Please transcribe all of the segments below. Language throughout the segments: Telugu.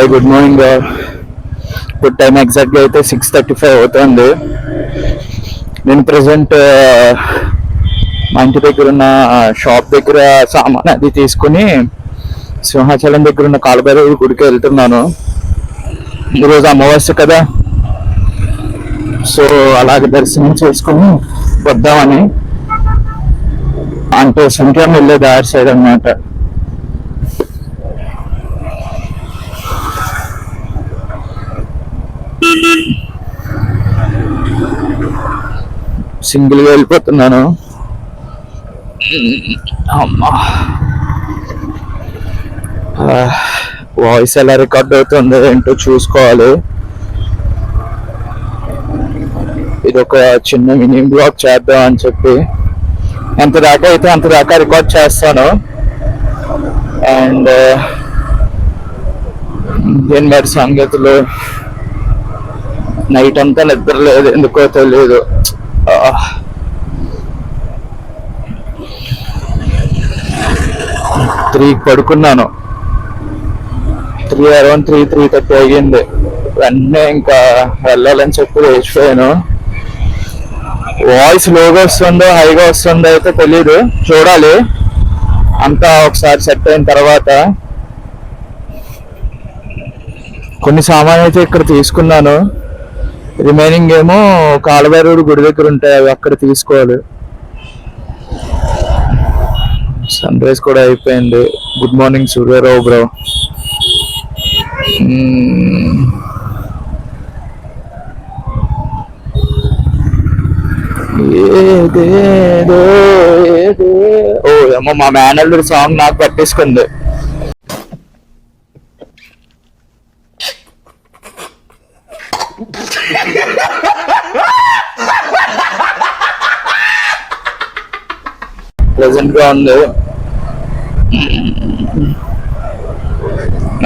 Hi good morning. ఇప్పుడు టైం ఎగ్జాక్ట్గా అయితే 6:35 అవుతుంది. నేను ప్రజెంట్ మా ఇంటి దగ్గర ఉన్న షాప్ దగ్గర సామాన్ అది తీసుకుని సింహాచలం దగ్గర ఉన్న కాలభైరవ గుడికి వెళ్తున్నాను. ఈరోజు అమావాస్య కదా, సో అలాగే దర్శనం చేసుకుని వద్దామని. అంటే సంఖ్యం వెళ్ళే దారి సైడ్ అన్నమాట. సింగిల్గా వెళ్ళిపోతున్నాను. అమ్మా, వాయిస్ ఎలా రికార్డ్ అవుతుందో ఏంటో చూసుకోవాలి. ఇది ఒక చిన్న మినీ బ్లాగ్ చేద్దాం అని చెప్పి ఎంత దాకా అయితే అంత దాకా రికార్డ్ చేస్తాను. అండ్ ఏం మరి సంగతులు, నైట్ అంతా నిద్ర లేదు, ఎందుకో తెలియదు. 3 పడుకున్నాను. 3:30 అయ్యింది. వెంటనే ఇంకా వెళ్ళాలని చెప్పి లేచిపోయాను. వాయిస్ లోగా వస్తుందో హైగా వస్తుందో అయితే తెలీదు, చూడాలి అంతా ఒకసారి సెట్ అయిన తర్వాత. కొన్ని సామాన్లు అయితే ఇక్కడ తీసుకున్నాను, రిమైనింగ్ ఏమో కాలభైరవుడు గుడి దగ్గర ఉంటాయి, అవి అక్కడ తీసుకోవాలి. సన్ రైజ్ కూడా అయిపోయింది. Good morning Suryarao bro. ఓ ఏమో మా మేనల్లుడు సాంగ్ నాకు పట్టేసుకుంది. ప్రెజెంట్ గా ఉంది.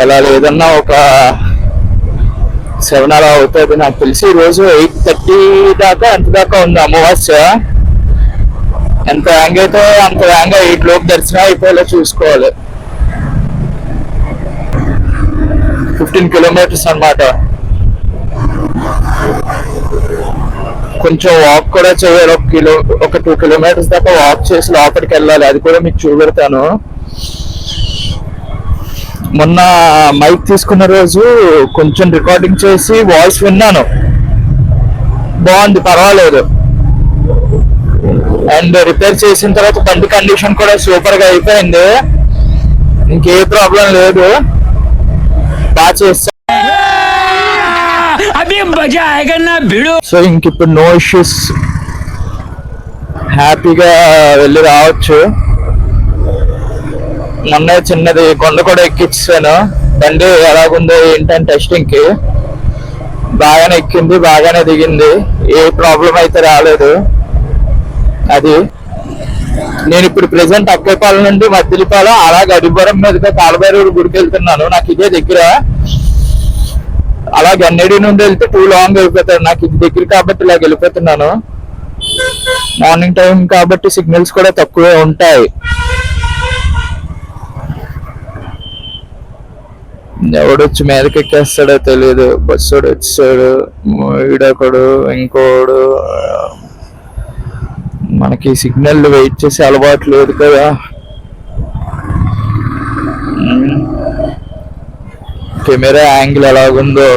ఎలా లేదన్నా ఒక 7 అలా అవుతుంది నాకు తెలిసి. ఈరోజు 8:30 దాకా ఎంత దాకా ఉంది అమావాస్య. ఎంత యాంగ్ అయితే అంత యాంగ్ 8 లోపు దర్శనం అయిపోయేలా చూసుకోవాలి. 15 కిలోమీటర్స్ అన్నమాట. కొంచెం వాక్ కూడా చేయాలి. ఒక 2 కిలోమీటర్స్ దాకా వాక్ చేసి లోపలికి వెళ్ళాలి. అది కూడా మీకు చూపెడతాను. మొన్న మైక్ తీసుకున్న రోజు కొంచెం రికార్డింగ్ చేసి వాయిస్ విన్నాను, బాగుంది, పర్వాలేదు. అండ్ రిపేర్ చేసిన తర్వాత బండి కండిషన్ కూడా సూపర్ గా అయిపోయింది, ఇంకే ప్రాబ్లం లేదు, బాగా చేస్తా. సో ఇంక ఇప్పుడు నో ఇష్యూస్, హ్యాపీగా వెళ్ళి రావచ్చు. మొన్న చిన్నది కొండ కూడా ఎక్కించాను. బండి ఎలాగుందో ఏంటని టెస్టింగ్ కి బాగానే ఎక్కింది, బాగానే దిగింది, ఏ ప్రాబ్లం అయితే రాలేదు. అది నేను ఇప్పుడు ప్రెసెంట్ అక్కైపాలెం నుండి మద్దిలిపాలెం అలా గడిపురం మీదుగా కాలభైరవుడు గుడికి వెళ్తున్నాను. నాకు ఇదే దగ్గర. అలా గన్నేడి నుండి వెళ్తే 2 లాంగ్ అయిపోతాడు. నాకు ఇది దగ్గర కాబట్టి ఇలా వెళ్ళిపోతున్నాను. మార్నింగ్ టైం కాబట్టి సిగ్నల్స్ కూడా తక్కువే ఉంటాయి. ఎవడొచ్చి మీదకి ఎక్కేస్తాడో తెలియదు. బస్సు వచ్చాడు, ఈడొకడు, ఇంకోడు. మనకి సిగ్నల్ వెయిట్ చేసి అలవాటు లేదు కదా. కెమెరా యాంగిల్ ఎలాగుందో.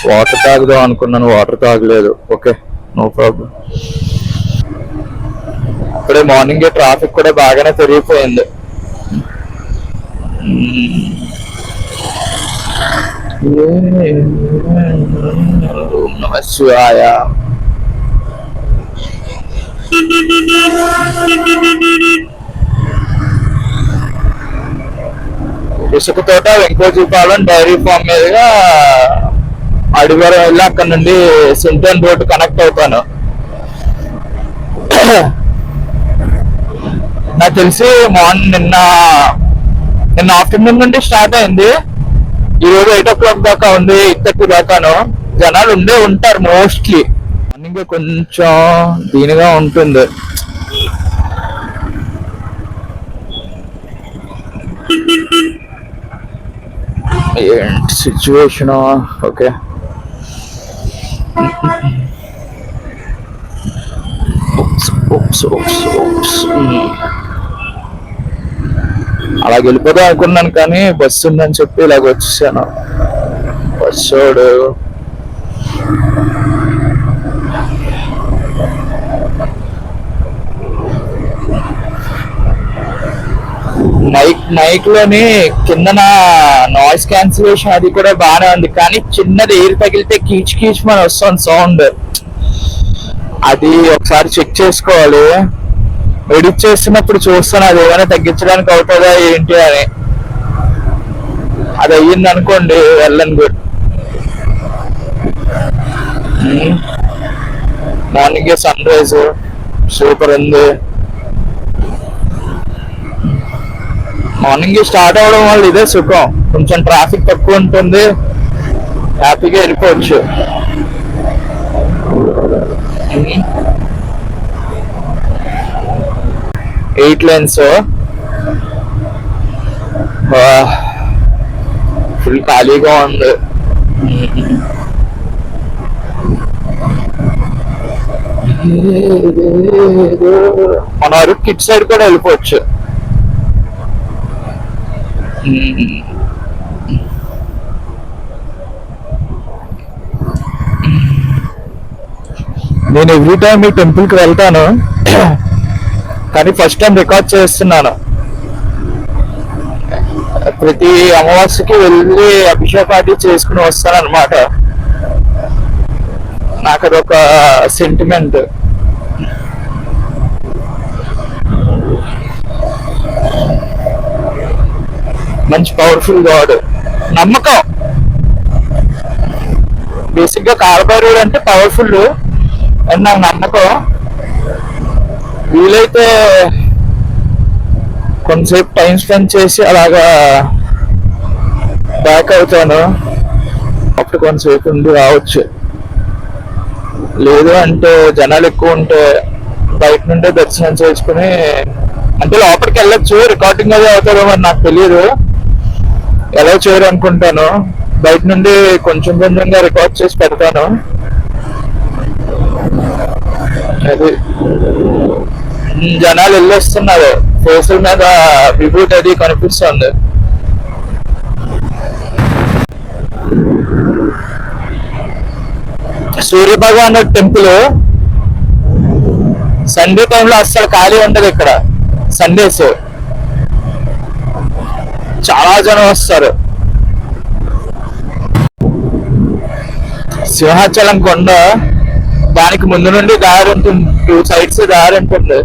వాటర్ తాగుదాం అనుకున్నాను, వాటర్ తాగలేదు. Okay, no problem. ఇప్పుడే మార్నింగ్ ట్రాఫిక్ కూడా బాగానే పెరిగిపోయింది. శివాయ. ఇసుక తోట వెంకోజీపాలెం డైరీ ఫామ్ మీదుగా అడివారం వెళ్ళి అక్కడ నుండి సింటన్ రోడ్ కనెక్ట్ అవుతాను. నాకు తెలిసి నిన్న ఆఫ్టర్నూన్ నుండి స్టార్ట్ అయింది. ఈరోజు 8 o'clock దాకా ఉంది, 8:30 దాకాను. జనాలు ఉంటారు మోస్ట్లీ. మార్నింగ్ కొంచెం దీనిగా ఉంటుంది. ఏంటి సిచ్యువేషన్? ఓకే, అలా వెళ్ళిపోదాం అనుకున్నాను కానీ బస్సు ఉందని చెప్పి ఇలాగ వచ్చేసాను. బస్సోడు మైక్ లోని కిందన నాయిస్ క్యాన్సిలేషన్ అది కూడా బాగానే ఉంది, కానీ చిన్నది ఎయిర్ తగిలితే కీచ్ కీచ్ మన వస్తుంది సౌండ్. అది ఒకసారి చెక్ చేసుకోవాలి. ఎడిట్ చేస్తున్నప్పుడు చూస్తాను అది ఏమైనా తగ్గించడానికి అవుతుందా ఏంటి అని. అది అయ్యింది అనుకోండి వెళ్ళను good. Morning sunrise super ఉంది. మార్నింగ్ స్టార్ట్ అవడం వల్ల ఇదే సుఖం, కొంచెం ట్రాఫిక్ తక్కువ ఉంటుంది, హ్యాపీగా వెళ్ళిపోవచ్చు. 8 lanes ఫుల్ ఖాళీగా ఉంది. మన వరకు కిట్ సైడ్ కూడా వెళ్ళిపోవచ్చు. నేను ఎవ్రీ టైం ఈ టెంపుల్కి వెళ్తాను, కానీ ఫస్ట్ టైం రికార్డ్ చేస్తున్నాను. ప్రతి అమావాస్యకి వెళ్ళి అభిషేకాది చేసుకుని వస్తాను అనమాట. నాకు అదొక సెంటిమెంట్. మంచి పవర్ఫుల్ గాడ్, నమ్మకం. బేసిక్ గా కాలభైరవుడు అంటే పవర్ఫుల్ అండ్ నాకు నమ్మకం. వీలైతే కొంతసేపు టైం స్పెండ్ చేసి అలాగా బ్యాక్ అవుతాను, అప్పుడు కొంతసేపు ఉండి రావచ్చు. లేదు అంటే జనాలు ఎక్కువ ఉంటే బయట నుండే దర్శనం చేసుకుని, అంటే లోపలికి వెళ్ళొచ్చు. రికార్డింగ్ అది అవుతుందో మరి నాకు తెలియదు, ఎలా చేయరు అనుకుంటాను. బయట నుండి కొంచెం కొంచెంగా రికార్డ్ చేసి పెడతాను. అది జనాలు వెళ్ళొస్తున్నారు, ఫేసుల మీద విభూతి అది కనిపిస్తుంది. సూర్య భగవాన్ టెంపుల్ సండే టైంలో అస్సలు ఖాళీ ఉండదు. ఇక్కడ సండేస్ చాలా జనం వస్తారు. సింహాచలం కొండ దానికి ముందు నుండి దారి ఉంటుంది, 2 sides దారి ఉంటుంది.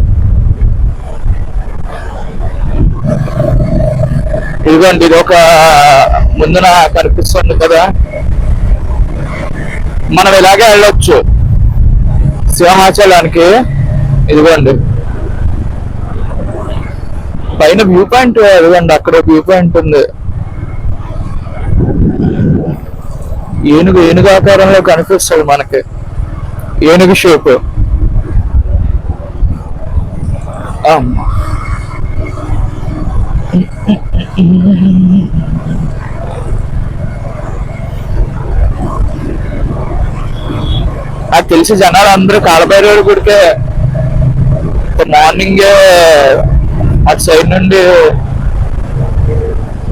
ఇదిగోండి, ఇది ఒక ముందున కనిపిస్తుంది కదా, మనం ఇలాగే వెళ్ళొచ్చు సింహాచలానికి. ఇదిగోండి పైన వ్యూ పాయింట్, ఇదిగోండి అక్కడ వ్యూ పాయింట్ ఉంది. ఏనుగు ఆకారంలో కనిపిస్తుంది మనకి, ఏనుగు షేప్. నాకు తెలిసి జనాలు అందరూ కాలభైరవుడి గుడికే మార్నింగే అటు సైడ్ నుండి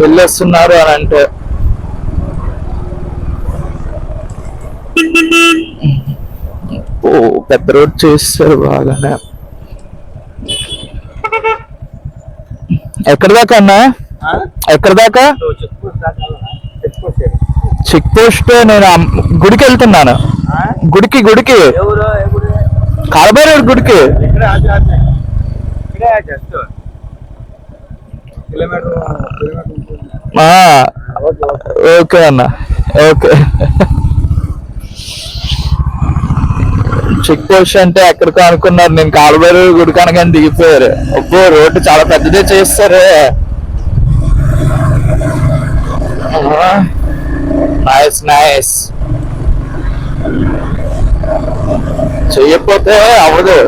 వెళ్ళొస్తున్నారు అని అంటే. ఓ పెద్ద రోడ్ చేస్తారు బాగానే. ఎక్కడి దాకా అన్నా, ఎక్కడి దాకా? Check post. నేను గుడికి వెళ్తున్నాను. గుడికి కాలభైరవుడి గుడికి. ఓకే అన్న, ఓకే. చెక్ పోస్ట్ అంటే ఎక్కడికో అనుకున్నారు, నేను కాలభైరవుడి గుడికి అనగానే దిగిపోయారు. అబ్బో రోడ్డు చాలా పెద్దదే చేస్తారు. Nice nice. చెయ్యకపోతే అవ్వదు.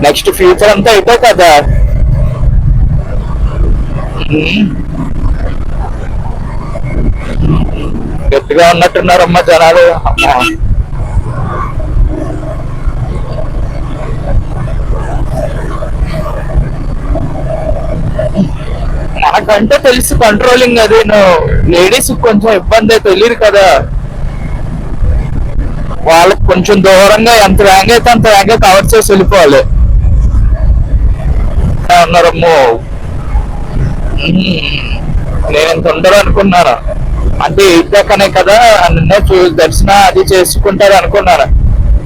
నెక్స్ట్ ఫ్యూచర్ అంతా అయితే కదా. గట్టిగా ఉన్నట్టున్నారమ్మా జనాలు. అమ్మా మనకంటే తెలిసి కంట్రోలింగ్ అది, లేడీస్ కొంచెం ఇబ్బంది తెలియదు కదా, వాళ్ళకి కొంచెం దూరంగా ఎంత వేగంగా అయితే అంత వేగంగా కవర్ చేసి వెళ్ళిపోవాలి. ఉన్నారమ్మో, నేను ఇంత ఉండరు అనుకున్నాను, అంటే 8 దాకానే కదా నిన్న దర్శనం అది చేసుకుంటారు అనుకున్నాను,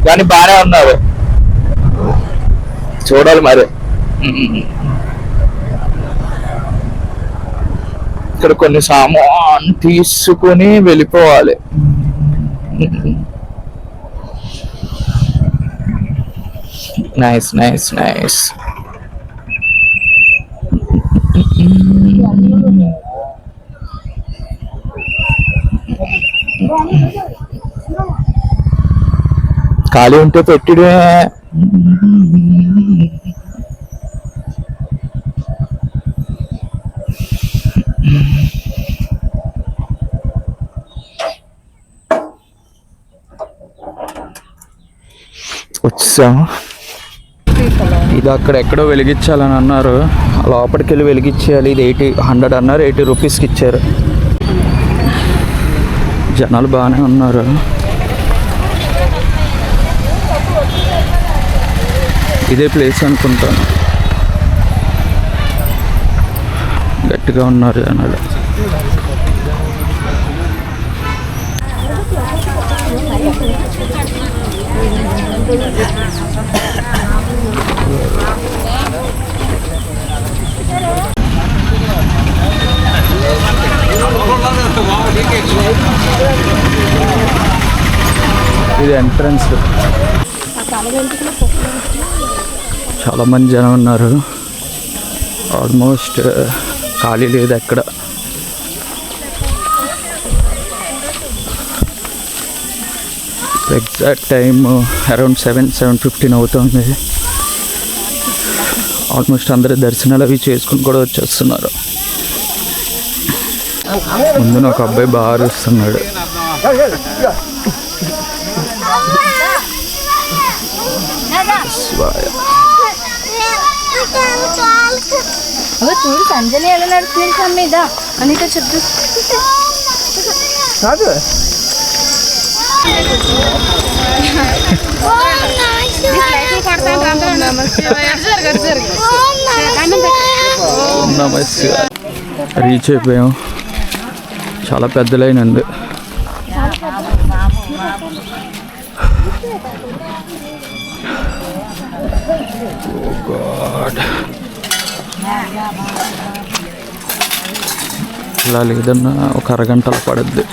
కానీ బానే ఉన్నారు. చూడాలి మరి. ఇక్కడ కొన్ని సామాన్ తీసుకుని వెళ్ళిపోవాలి. Nice nice nice. ఖాళీ ఉంటే పెట్టిడే. వచ్చాము. ఇది అక్కడ ఎక్కడో వెలిగించాలని అన్నారు, లోపలికి వెళ్ళి వెలిగించేయాలి. ఇది 100 అన్నారు, 80 రూపీస్కి ఇచ్చారు. జనాలు బాగానే ఉన్నారు. ఇదే ప్లేస్ అనుకుంటాను, గట్టిగా ఉన్నారు జనాలు. ఇది ఎంట్రన్స్. చాలా మంది జనం ఉన్నారు, ఆల్మోస్ట్ ఖాళీ లేదు ఎక్కడ. ఎగ్జాక్ట్ టైం అరౌండ్ 7:15 అవుతుంది. ఆల్మోస్ట్ అందరూ దర్శనాలు అవి చేసుకుని కూడా వచ్చేస్తున్నారు. ముందున ఒక అబ్బాయి బాగా అరుస్తున్నాడు. చూడు సంజని ఎలా నడుస్తుంది మీద అనిత చెప్తూ రీచ్ అయిపోయాం. చాలా పెద్ద లైన్ ఉంది. ఇలా లేదన్నా ఒక అరగంటలో పడుద్ది.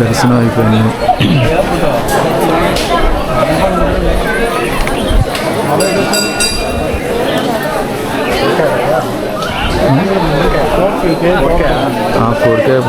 దర్శనం అయిపోయింది. కోరికే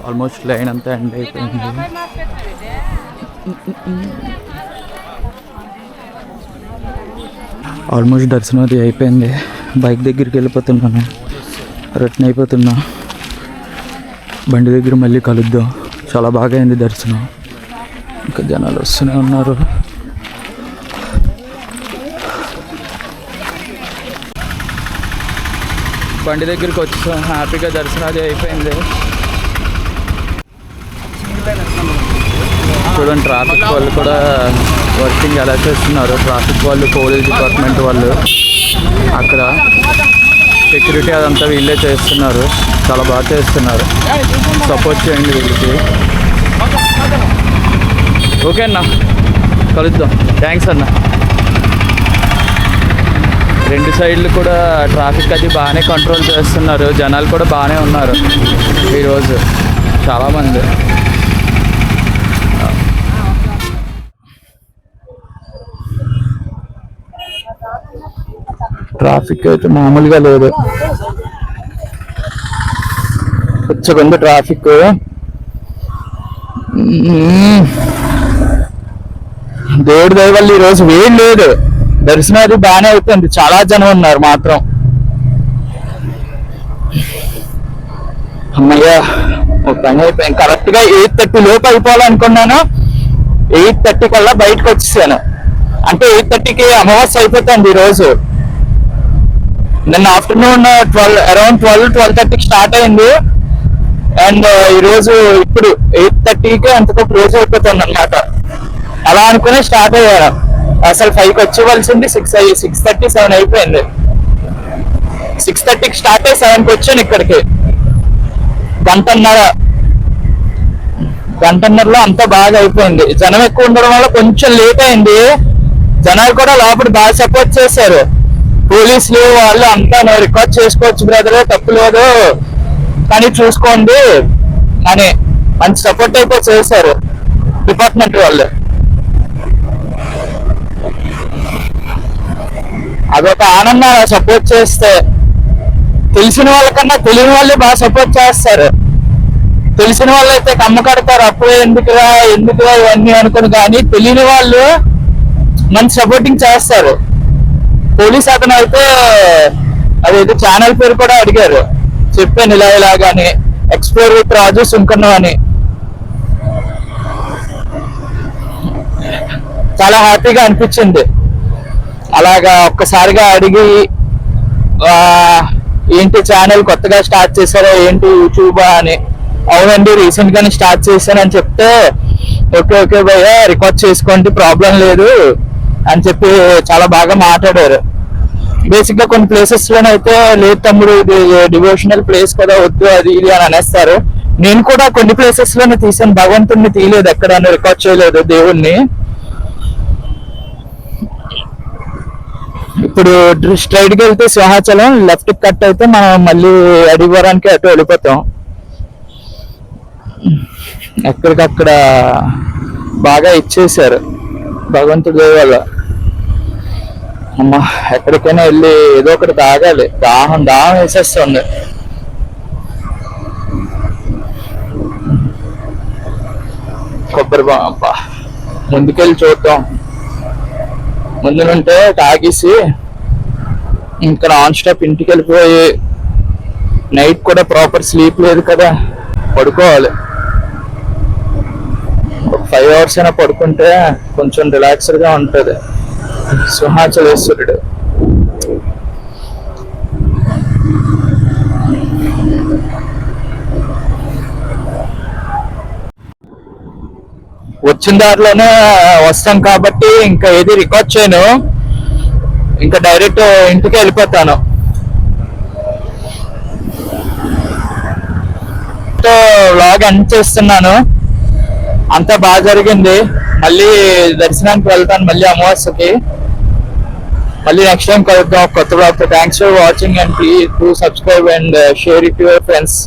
ఆల్మోస్ట్ లైన్ అంతా ఎండ్ అయిపోయింది. ఆల్మోస్ట్ దర్శనం అది అయిపోయింది. బైక్ దగ్గరికి వెళ్ళిపోతున్నాను, రిటర్న్ అయిపోతున్నా. బండి దగ్గర మళ్ళీ కలుద్దాం. చాలా బాగా అయింది దర్శనం. ఇంకా జనాలు వస్తూనే ఉన్నారు. బండి దగ్గరికి వచ్చాం. హ్యాపీగా దర్శనం అది అయిపోయింది. చూడండి ట్రాఫిక్ వాళ్ళు కూడా వర్కింగ్ ఎలా చేస్తున్నారు ట్రాఫిక్ వాళ్ళు, పోలీస్ డిపార్ట్మెంట్ వాళ్ళు. అక్కడ సెక్యూరిటీ అదంతా వీళ్ళే చేస్తున్నారు, చాలా బాగా చేస్తున్నారు. సపోర్ట్ చేయండి వీళ్ళకి. ఓకే అన్న, కలుద్దాం. థ్యాంక్స్ అన్న. రెండు సైడ్లు కూడా ట్రాఫిక్ అది బాగానే కంట్రోల్ చేస్తున్నారు. జనాలు కూడా బాగానే ఉన్నారు ఈరోజు చాలామంది. ట్రాఫిక్ అయితే మామూలుగా లేదు, వచ్చకుంది ట్రాఫిక్. దేవుడి దయ వల్ల ఈరోజు వేడి లేదు, దర్శనం అది బాగానే అవుతుంది. చాలా జనం ఉన్నారు మాత్రం. అమ్మయ్య, పని అయిపోయింది. కరెక్ట్ గా 8:30 లోపు అయిపోవాలనుకున్నాను. 8:30 కల్లా బయటకు వచ్చేసాను. అంటే 8:30కి అమావాస్య అయిపోతుంది ఈరోజు. నిన్న ఆఫ్టర్నూన్ అరౌండ్ 12:30కి స్టార్ట్ అయింది. అండ్ ఈరోజు ఇప్పుడు 8:30కి అంతకు క్లోజ్ అయిపోతుంది అన్నమాట. అలా అనుకుని స్టార్ట్ అయ్యాను. అసలు 5కి వచ్చేవలసింది 6:30, 7 అయిపోయింది. 6:30కి స్టార్ట్ అయ్యి 7కి వచ్చాను ఇక్కడికి. గంటన్నరలో అంతా బాగా అయిపోయింది. జనం ఎక్కువ ఉండడం వల్ల కొంచెం లేట్ అయింది. జనాలు కూడా లోపల బాగా సపోర్ట్ చేశారు. పోలీసులు వాళ్ళు అంతా రికార్డ్ చేసుకోవచ్చు బ్రదర్, తప్పు లేదు కానీ చూసుకోండి అని మంచి సపోర్ట్ అయితే చేశారు డిపార్ట్మెంట్ వాళ్ళు. అదొక ఆనందం సపోర్ట్ చేస్తే. తెలిసిన వాళ్ళకన్నా తెలియని వాళ్ళే బాగా సపోర్ట్ చేస్తారు. తెలిసిన వాళ్ళు అయితే కమ్మ కడతారు, అప్పుడే ఎందుకురా ఇవన్నీ అనుకుని. కానీ తెలియని వాళ్ళు మంచి సపోర్టింగ్ చేస్తారు. పోలీస్ అతను అయితే అదేదో ఛానల్ పేరు కూడా అడిగారు, చెప్పాను ఇలాగాని, ఎక్స్ప్లోర్ విత్ రాజు సుంకన్నం అని. చాలా హ్యాపీగా అనిపించింది. అలాగా ఒక్కసారిగా అడిగి ఏంటి ఛానల్ కొత్తగా స్టార్ట్ చేశారో ఏంటి యూట్యూబా అని. అవునండి రీసెంట్ గానే స్టార్ట్ చేశానని చెప్తే ఓకే భయ్య రికార్డ్ చేసుకోండి ప్రాబ్లం లేదు అని చెప్పి చాలా బాగా మాట్లాడారు. బేసిక్ గా కొన్ని ప్లేసెస్ లోనైతే లేదు తమ్ముడు ఇది డివోషనల్ ప్లేస్ కదా వద్దు అది ఇది అని అనేస్తారు. నేను కూడా కొన్ని ప్లేసెస్ లోనే తీసాను, భగవంతుడిని తీయలేదు, ఎక్కడ రికార్డ్ చేయలేదు దేవుణ్ణి. ఇప్పుడు స్ట్రైట్ గా వెళ్తే సింహాచలం, లెఫ్ట్ కట్ అయితే మనం మళ్ళీ అడివరానికి అటు వెళ్ళిపోతాం. ఎక్కడికక్కడ బాగా ఇచ్చేసారు భగవంతుడి దయ వల్ల. అమ్మా ఎక్కడికైనా వెళ్ళి ఏదో ఒకటి తాగాలి, దాహం వేసేస్తుంది. కొబ్బరి బాబా ముందుకెళ్ళి చూద్దాం. ముందు నుంటే తాగేసి ఇంకా నాన్ స్టాప్ ఇంటికి వెళ్ళిపోయి, నైట్ కూడా ప్రాపర్ స్లీప్ లేదు కదా, పడుకోవాలి. ఒక 5 hours అయినా పడుకుంటే కొంచెం రిలాక్స్డ్ గా ఉంటది. సింహాచలేశ్వరుడు వచ్చిన దారిలోనే వస్తాం కాబట్టి ఇంకా ఏది రికార్డ్ చేయను, ఇంకా డైరెక్ట్ ఇంటికి వెళ్ళిపోతాను. వ్లాగ్ ఎండ్ చేస్తున్నాను. అంతా బాగా జరిగింది. మళ్ళీ దర్శనానికి వెళ్తాను, మళ్ళీ అమావాస్యకి. మళ్ళీ నెక్స్ట్ టైం కలుద్దాం కొత్త vlog. Thanks for watching and please do subscribe and share it to your friends.